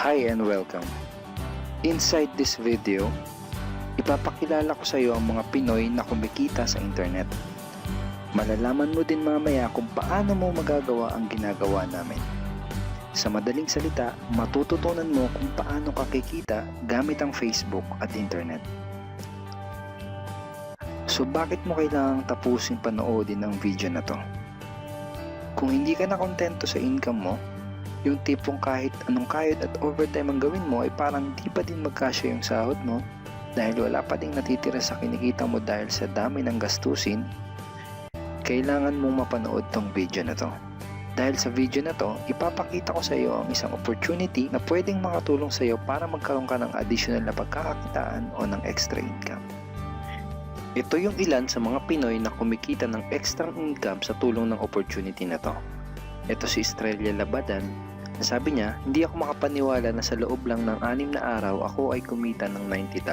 Hi and welcome. Inside this video, ipapakilala ko sa iyo ang mga Pinoy na kumikita sa internet. Malalaman mo din mamaya kung paano mo magagawa ang ginagawa namin. Sa madaling salita, matututunan mo kung paano ka kikita gamit ang Facebook at internet. So bakit mo kailangang tapusin panoodin ang video na to? Kung hindi ka na kontento sa income mo, yung tipong kahit anong kayod at overtime ang gawin mo ay parang di pa din magkasya yung sahod mo dahil wala pa ding natitira sa kinikita mo dahil sa dami ng gastusin, kailangan mong mapanood tong video na to. Dahil sa video na to, ipapakita ko sa iyo ang isang opportunity na pwedeng makatulong sa iyo para magkaroon ka ng additional na pagkakakitaan o ng extra income. Ito yung ilan sa mga Pinoy na kumikita ng extra income sa tulong ng opportunity na to. Ito si Estrella Labadan. Sabi niya, hindi ako makapaniwala na sa loob lang ng 6 na araw ako ay kumita ng $90.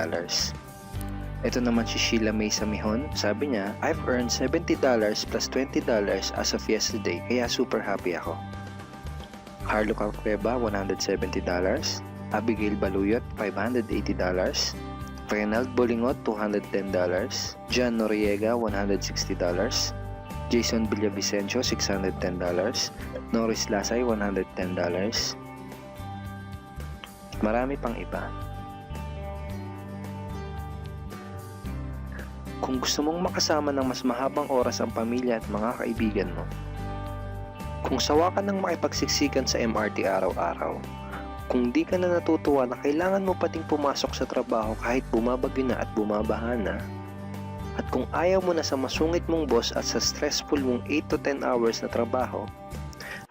Ito naman si Sheila May Samihon. Sabi niya, I've earned $70 plus $20 as of yesterday kaya super happy ako. Harlo Calcueba, $170. Abigail Baluyot, $580. Reynald Bolingot, $210. John Noriega, $160. Jason Villavicencio, $610. Norris Lasay, $110. Marami pang iba. Kung gusto mong makasama ng mas mahabang oras ang pamilya at mga kaibigan mo, kung sawa ka ng makipagsiksikan sa MRT araw-araw, kung di ka na natutuwa na kailangan mo pating pumasok sa trabaho kahit bumabagyo na at bumabaha na, at kung ayaw mo na sa masungit mong boss at sa stressful mong 8 to 10 hours na trabaho,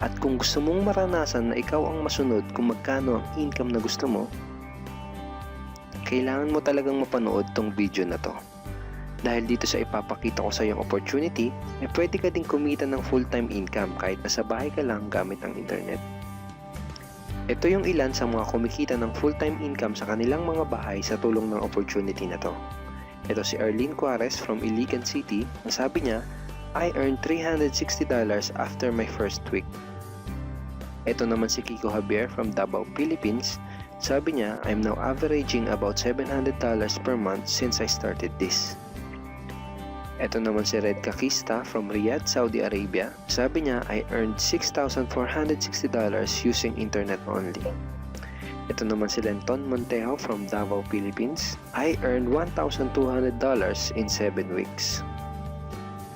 at kung gusto mong maranasan na ikaw ang masunod kung magkano ang income na gusto mo, kailangan mo talagang mapanood tong video na to. Dahil dito sa ipapakita ko sa iyong opportunity, pwede ka ding kumita ng full-time income kahit nasa bahay ka lang gamit ang internet. Ito yung ilan sa mga kumikita ng full-time income sa kanilang mga bahay sa tulong ng opportunity na to. Ito si Arlene Cuarez from Iligan City. Sabi niya, I earned $360 after my first week. Ito naman si Kiko Javier from Davao, Philippines. Sabi niya, I'm now averaging about $700 per month since I started this. Ito naman si Red Kakista from Riyadh, Saudi Arabia. Sabi niya, I earned $6,460 using internet only. Ito naman si Lenton Montejo from Davao, Philippines. I earned $1,200 in 7 weeks.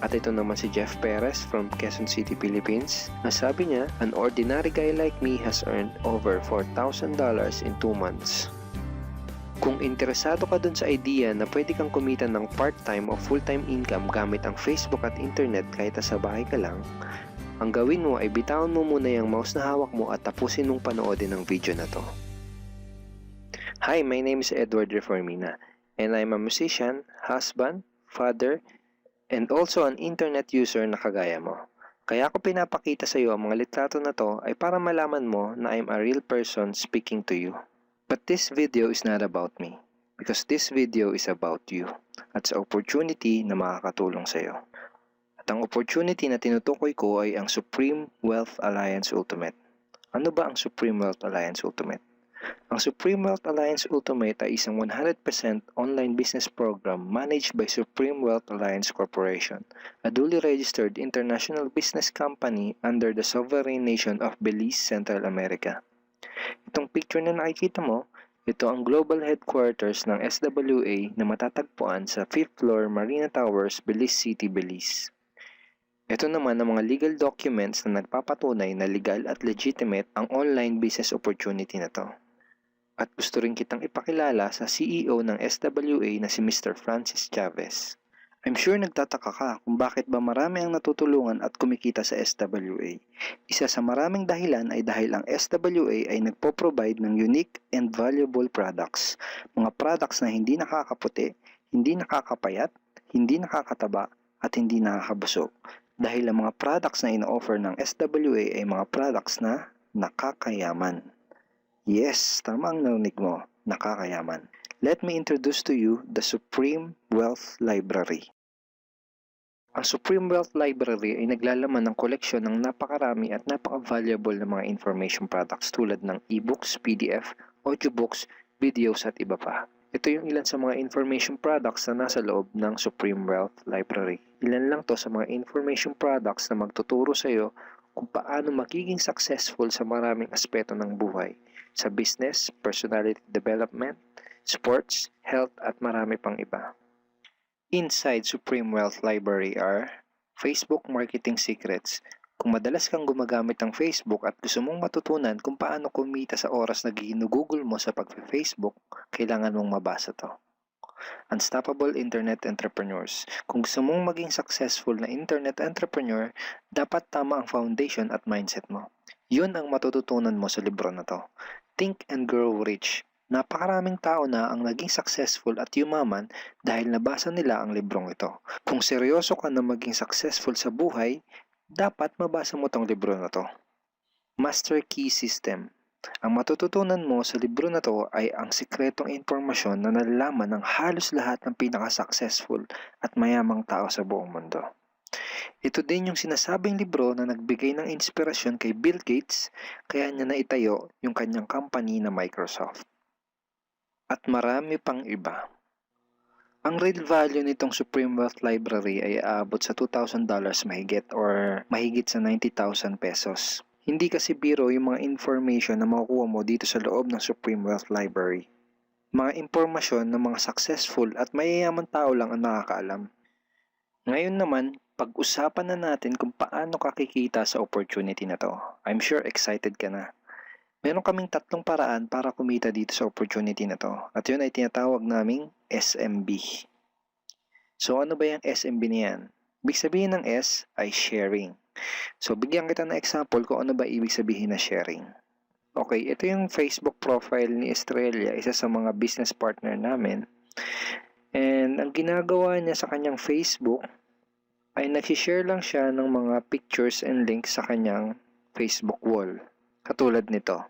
At ito naman si Jeff Perez from Quezon City, Philippines. Sabi niya, an ordinary guy like me has earned over $4,000 in 2 months. Kung interesado ka dun sa idea na pwede kang kumita ng part-time o full-time income gamit ang Facebook at internet kahit sa bahay ka lang, ang gawin mo ay bitawan mo muna yung mouse na hawak mo at tapusin mong panoodin ang video na to. Hi, my name is Edward Reformina and I'm a musician, husband, father, and also an internet user na kagaya mo. Kaya ako pinapakita sa iyo ang mga litrato na to ay para malaman mo na I'm a real person speaking to you. But this video is not about me because this video is about you at sa opportunity na makakatulong sa iyo. At ang opportunity na tinutukoy ko ay ang Supreme Wealth Alliance Ultimate. Ano ba ang Supreme Wealth Alliance Ultimate? Ang Supreme Wealth Alliance Ultimate ay isang 100% online business program managed by Supreme Wealth Alliance Corporation, a duly registered international business company under the sovereign nation of Belize, Central America. Itong picture na nakikita mo, ito ang global headquarters ng SWA na matatagpuan sa 5th floor Marina Towers, Belize City, Belize. Ito naman ang mga legal documents na nagpapatunay na legal at legitimate ang online business opportunity na to. At gusto rin kitang ipakilala sa CEO ng SWA na si Mr. Francis Chavez. I'm sure nagtataka ka kung bakit ba marami ang natutulungan at kumikita sa SWA. Isa sa maraming dahilan ay dahil ang SWA ay nagpo-provide ng unique and valuable products. Mga products na hindi nakakaputi, hindi nakakapayat, hindi nakakataba, at hindi nakakabusog. Dahil ang mga products na ino-offer ng SWA ay mga products na nakakayaman. Yes, tama ang narinig mo, nakakayaman. Let me introduce to you the Supreme Wealth Library. Ang Supreme Wealth Library ay naglalaman ng koleksyon ng napakarami at napaka-valuable na mga information products tulad ng e-books, PDF, audiobooks, videos at iba pa. Ito yung ilan sa mga information products na nasa loob ng Supreme Wealth Library. Ilan lang to sa mga information products na magtuturo sa iyo kung paano magiging successful sa maraming aspeto ng buhay, sa business, personality development, sports, health at marami pang iba. Inside Supreme Wealth Library are Facebook Marketing Secrets. Kung madalas kang gumagamit ng Facebook at gusto mong matutunan kung paano kumita sa oras na ginugugol mo sa pag-Facebook, kailangan mong mabasa to. Unstoppable Internet Entrepreneurs. Kung gusto mong maging successful na internet entrepreneur, dapat tama ang foundation at mindset mo. Yun ang matututunan mo sa libro na to. Think and Grow Rich. Napakaraming tao na ang naging successful at yumaman dahil nabasa nila ang librong ito. Kung seryoso ka na maging successful sa buhay, dapat mabasa mo tong libro na to. Master Key System. Ang matututunan mo sa libro na to ay ang sikretong impormasyon na nalalaman ng halos lahat ng pinaka-successful at mayamang tao sa buong mundo. Ito din yung sinasabing libro na nagbigay ng inspirasyon kay Bill Gates, kaya niya naitayo yung kanyang company na Microsoft. At marami pang iba. Ang real value nitong Supreme Wealth Library ay aabot sa $2,000 mahigit or mahigit sa 90,000 pesos. Hindi kasi biro yung mga information na makukuha mo dito sa loob ng Supreme Wealth Library. Mga impormasyon ng mga successful at mayayaman tao lang ang nakakaalam. Ngayon naman, pag-usapan na natin kung paano ka kikita sa opportunity na to. I'm sure excited ka na. Meron kaming 3 paraan para kumita dito sa opportunity na to. At yun ay tinatawag naming SMB. So ano ba yung SMB niyan? Ibig sabihin ng S ay sharing. So bigyan kita ng example kung ano ba ibig sabihin na sharing. Okay, ito yung Facebook profile ni Estrella, isa sa mga business partner namin. And ang ginagawa niya sa kanyang Facebook ay nag-share lang siya ng mga pictures and links sa kanyang Facebook wall. Katulad nito.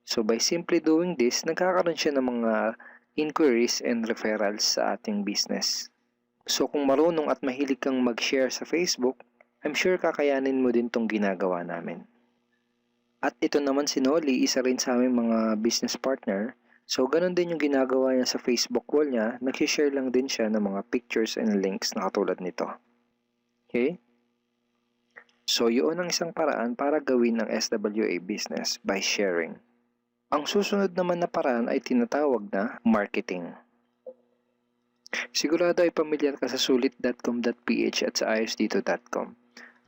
So by simply doing this, nagkakaroon siya ng mga inquiries and referrals sa ating business. So kung marunong at mahilig kang mag-share sa Facebook, I'm sure kakayanin mo din tong ginagawa namin. At ito naman si Nolly, isa rin sa aming mga business partner. So ganun din yung ginagawa niya sa Facebook wall niya, nag-share lang din siya ng mga pictures and links na katulad nito. Okay? So yun ang isang paraan para gawin ang SWA business by sharing. Ang susunod naman na paraan ay tinatawag na marketing. Sigurado ay pamilyar ka sa sulit.com.ph at sa ayosdito.com.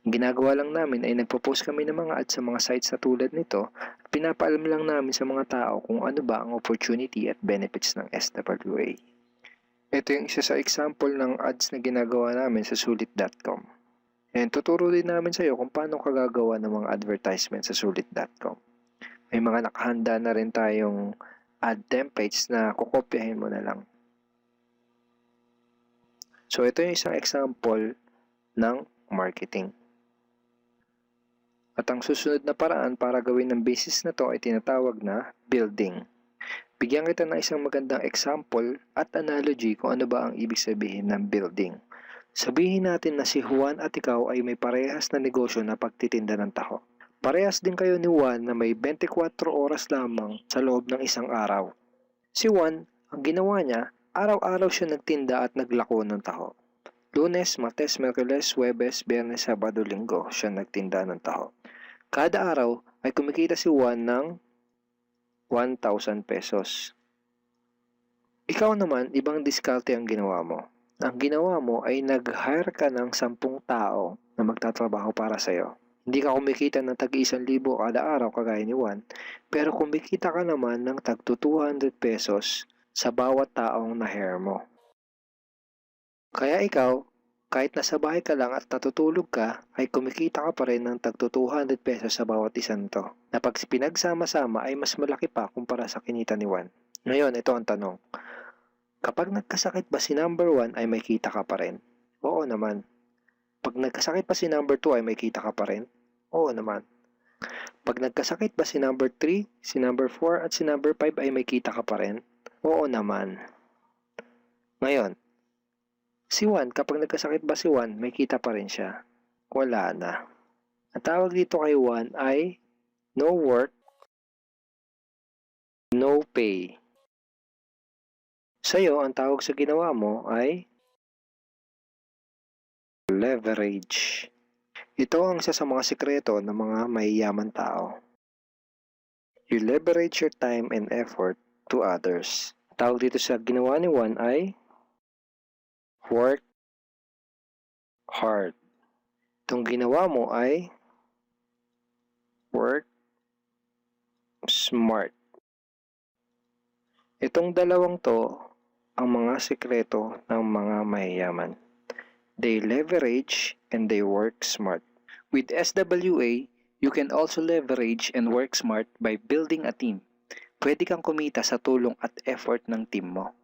Ang ginagawa lang namin ay nagpo-post kami ng mga ads sa mga sites na tulad nito at pinapaalam lang namin sa mga tao kung ano ba ang opportunity at benefits ng SWA. Ito yung isa sa example ng ads na ginagawa namin sa sulit.com. And tuturo din namin sa iyo kung paano ka gagawa ng mga advertisement sa sulit.com. May mga nakahanda na rin tayong ad templates na kukopyahin mo na lang. So ito yung isang example ng marketing. At ang susunod na paraan para gawin ng business na to ay tinatawag na building. Bigyan kita ng isang magandang example at analogy kung ano ba ang ibig sabihin ng building. Sabihin natin na si Juan at ikaw ay may parehas na negosyo na pagtitinda ng taho. Parehas din kayo ni Juan na may 24 oras lamang sa loob ng isang araw. Si Juan, ang ginawa niya, araw-araw siya nagtinda at naglako ng taho. Lunes, Martes, Miyerkules, Huwebes, Biyernes, Sabado, Linggo siya nagtinda ng taho. Kada araw ay kumikita si Juan ng 1,000 pesos. Ikaw naman, ibang diskarte ang ginawa mo. Ang ginawa mo ay nag-hire ka ng 10 tao na magtatrabaho para sa'yo. Hindi ka kumikita ng tag-1,000 kada araw kagaya ni Juan, pero kumikita ka naman ng tag 200 pesos sa bawat taong na-hire mo. Kaya ikaw, kahit nasa bahay ka lang at natutulog ka, ay kumikita ka pa rin ng tag 200 pesos sa bawat isang to, na pag pinagsama-sama ay mas malaki pa kumpara sa kinita ni Juan. Ngayon, ito ang tanong. Kapag nagkasakit ba si number 1 ay may kita ka pa rin? Oo naman. Pag nagkasakit pa si number 2 ay may kita ka pa rin? Oo naman. Pag nagkasakit ba si number 3, si number 4 at si number 5 ay may kita ka pa rin? Oo naman. Ngayon, Si Juan, kapag nagkasakit ba si Juan, may kita pa rin siya? Wala na. Ang tawag dito kay Juan ay no work, no pay. Sa'yo, ang tawag sa ginawa mo ay leverage. Ito ang isa sa mga sikreto ng mga mayayaman tao. You leverage your time and effort to others. Tawag dito sa ginawa ni Juan ay work hard. Itong ginawa mo ay work smart. Itong dalawang to ang mga sikreto ng mga mayayaman. They leverage and they work smart. With SWA, you can also leverage and work smart by building a team. Pwede kang kumita sa tulong at effort ng team mo.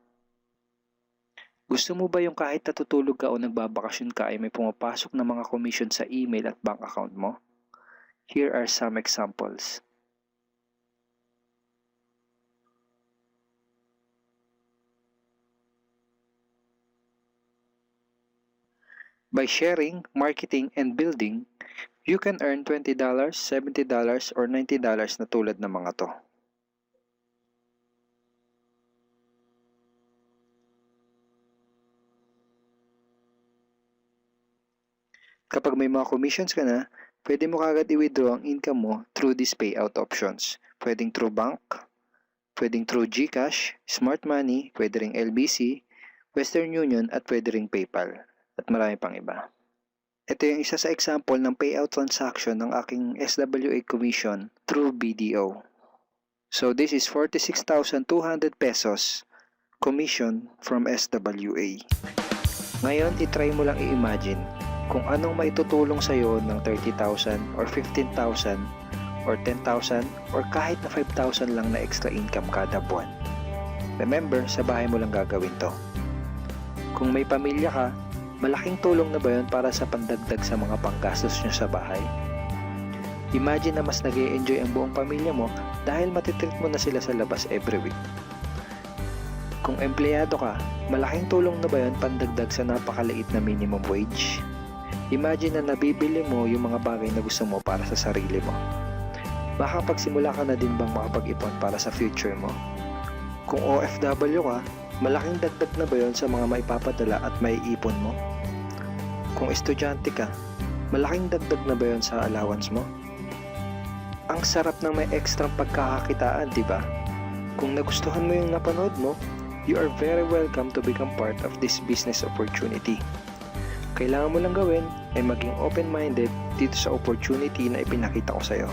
Gusto mo ba yung kahit natutulog ka o nagbabakasyon ka ay may pumapasok na mga commission sa email at bank account mo? Here are some examples. By sharing, marketing, and building, you can earn $20, $70, or $90 na tulad ng mga to. Kapag may mga commissions ka na, pwede mo kagad i-withdraw ang income mo through these payout options. Pwedeng through bank, pwedeng through GCash, Smart Money, pwede ring LBC, Western Union, at pwede ring PayPal. At marami pang iba. Ito yung isa sa example ng payout transaction ng aking SWA commission through BDO. So this is 46,200 pesos commission from SWA. Ngayon, itry mo lang i-imagine kung anong maitutulong sa'yo ng 30,000 or 15,000 or 10,000 or kahit na 5,000 lang na extra income kada buwan. Remember, sa bahay mo lang gagawin to. Kung may pamilya ka, malaking tulong na ba yun para sa pandagdag sa mga panggastos nyo sa bahay? Imagine na mas nag-e-enjoy ang buong pamilya mo dahil matitreat mo na sila sa labas every week. Kung empleyado ka, malaking tulong na ba yun pandagdag sa napakaliit na minimum wage? Imagine na nabibili mo yung mga bagay na gusto mo para sa sarili mo. Baka pagsimula ka na din bang makapag-ipon para sa future mo? Kung OFW ka, malaking dagdag na ba yun sa mga maipapadala at maiipon mo? Kung estudyante ka, malaking dagdag na ba yun sa allowance mo? Ang sarap ng may extra pagkakakitaan, di ba? Kung nagustuhan mo yung napanood mo, you are very welcome to become part of this business opportunity. Kailangan mo lang gawin ay maging open-minded dito sa opportunity na ipinakita ko sa'yo.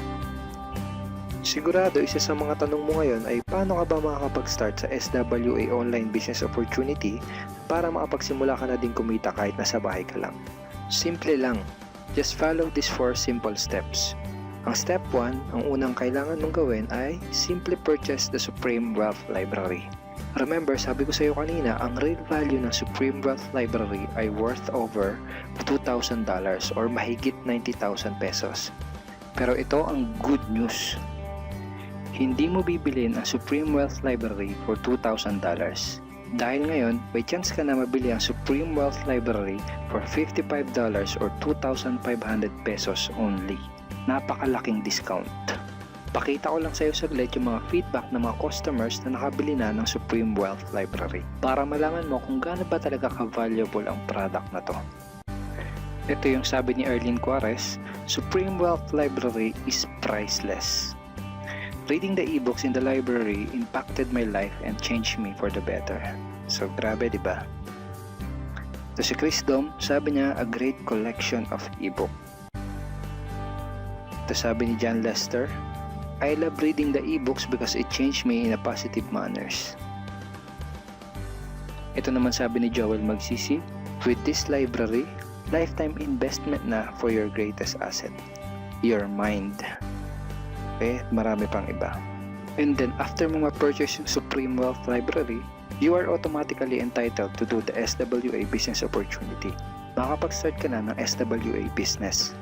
Sigurado isa sa mga tanong mo ngayon ay paano ka ba makakapag-start sa SWA online business opportunity para makapagsimula ka na din kumita kahit nasa bahay ka lang. Simple lang, just follow these 4 simple steps. Ang step 1, ang unang kailangan mong gawin ay simply purchase the Supreme Wealth Library. Remember, sabi ko sa iyo kanina, ang real value ng Supreme Wealth Library ay worth over $2,000 or mahigit 90,000 pesos. Pero ito ang good news. Hindi mo bibilin ang Supreme Wealth Library for $2,000. Dahil ngayon, may chance ka na mabili ang Supreme Wealth Library for $55 or 2,500 pesos only. Napakalaking discount. Pakita ko lang sa iyo saglit yung mga feedback ng mga customers na nakabili na ng Supreme Wealth Library para malaman mo kung gaano ba talaga ka-valuable ang product na to. Ito yung sabi ni Erlyn Juarez, Supreme Wealth Library is priceless. Reading the ebooks in the library impacted my life and changed me for the better. So grabe, di ba? Ito si Chris Dom, sabi niya, a great collection of ebook. Ito sabi ni John Lester, I love reading the ebooks because it changed me in a positive manners. Ito naman sabi ni Joel Magsisi, with this library, lifetime investment na for your greatest asset, your mind. Okay, marami pang iba. And then after mo ma-purchase yung Supreme Wealth Library, you are automatically entitled to do the SWA business opportunity. Makapag-start ka na ng SWA business.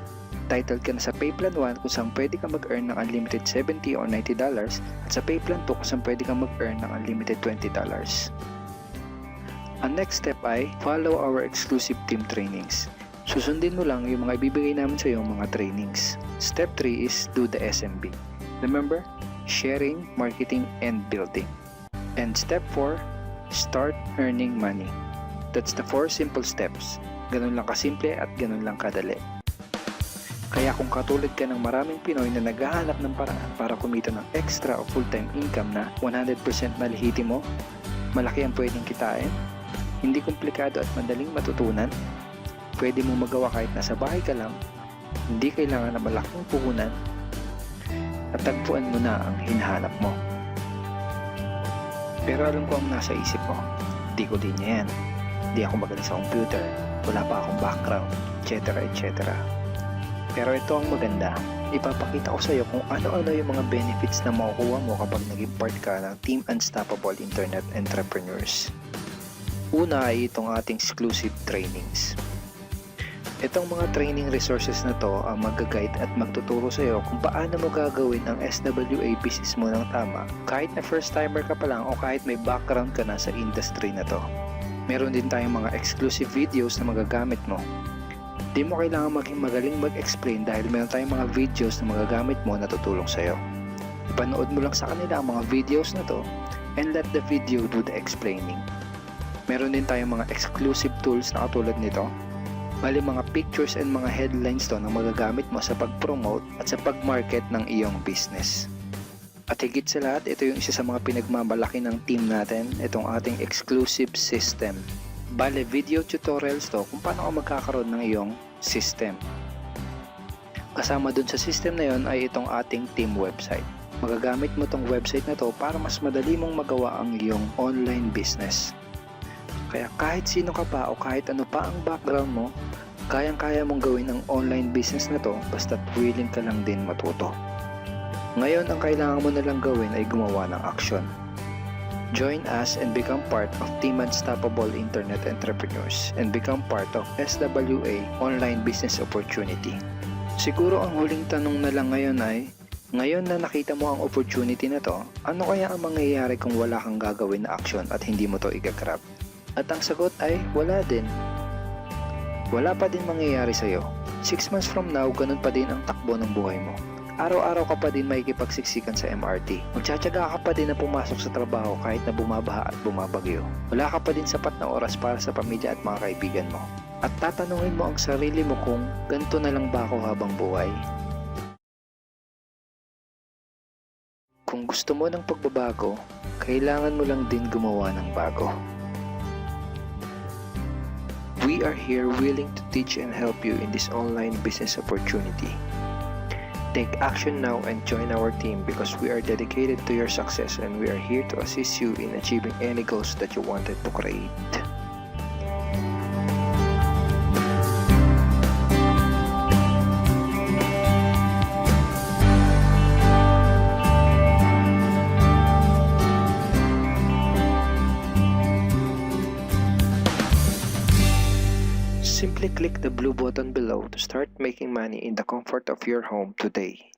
Titled ka na sa Payplan 1 kung saan pwede ka mag-earn ng unlimited $70 or $90 at sa Payplan 2 kung saan pwede ka mag-earn ng unlimited $20. Ang next step ay follow our exclusive team trainings. Susundin mo lang yung mga ibibigay namin sa iyo mga trainings. Step 3 is do the SMB. Remember, sharing, marketing, and building. And step 4, start earning money. That's the 4 simple steps. Ganun lang kasimple at ganun lang kadali. Kaya kung katulad ka ng maraming Pinoy na naghahanap ng paraan para kumita ng extra o full-time income na 100% malihiti mo, malaki ang pwedeng kitain, hindi komplikado at madaling matutunan, pwede mo magawa kahit nasa bahay ka lang, hindi kailangan na malaking puhunan, at tagpuan mo na ang hinahanap mo. Pero alam ko ang nasa isip mo, di ko din yan, di ako magaling sa computer, wala pa akong background, etc. etc. Pero ito ang maganda, ipapakita ko sa iyo kung ano-ano yung mga benefits na makukuha mo kapag naging part ka ng Team Unstoppable Internet Entrepreneurs. Una ay itong ating exclusive trainings. Itong mga training resources na to ang mag-guide at magtuturo sa iyo kung paano mo gagawin ang SWA business mo ng tama kahit na first timer ka pa lang o kahit may background ka na sa industry na to. Meron din tayong mga exclusive videos na magagamit mo. Di mo kailangan maging magaling mag-explain dahil meron tayong mga videos na magagamit mo na tutulong sa iyo. Ipanood mo lang sa kanila ang mga videos na to and let the video do the explaining. Meron din tayong mga exclusive tools na katulad nito. Bali mga pictures and mga headlines to na magagamit mo sa pag-promote at sa pag-market ng iyong business. At higit sa lahat, ito yung isa sa mga pinagmamalaki ng team natin, itong ating exclusive system. Bale, video tutorials to kung paano ka magkakaroon ng iyong system. Kasama dun sa system na yon ay itong ating team website. Magagamit mo tong website na to para mas madali mong magawa ang iyong online business. Kaya kahit sino ka pa o kahit ano pa ang background mo, kayang-kaya mong gawin ang online business na to basta't willing ka lang din matuto. Ngayon, ang kailangan mo na lang gawin ay gumawa ng action. Join us and become part of Team Unstoppable Internet Entrepreneurs and become part of SWA Online Business Opportunity. Siguro ang huling tanong na lang ngayon ay, ngayon na nakita mo ang opportunity na to, ano kaya ang mangyayari kung wala kang gagawin na action at hindi mo to igagrab? At ang sagot ay, wala din. Wala pa din mangyayari sa'yo. 6 months from now, ganun pa din ang takbo ng buhay mo. Araw-araw ka pa din makikipagsiksikan sa MRT. Magtsatsaga ka pa din na pumasok sa trabaho kahit na bumabaha at bumabagyo. Wala ka pa din sapat na oras para sa pamilya at mga kaibigan mo. At tatanungin mo ang sarili mo kung ganito na lang ba ako habang buhay? Kung gusto mo ng pagbabago, kailangan mo lang din gumawa ng bago. We are here willing to teach and help you in this online business opportunity. Take action now and join our team because we are dedicated to your success and we are here to assist you in achieving any goals that you wanted to create. Simply click the blue button below to start making money in the comfort of your home today.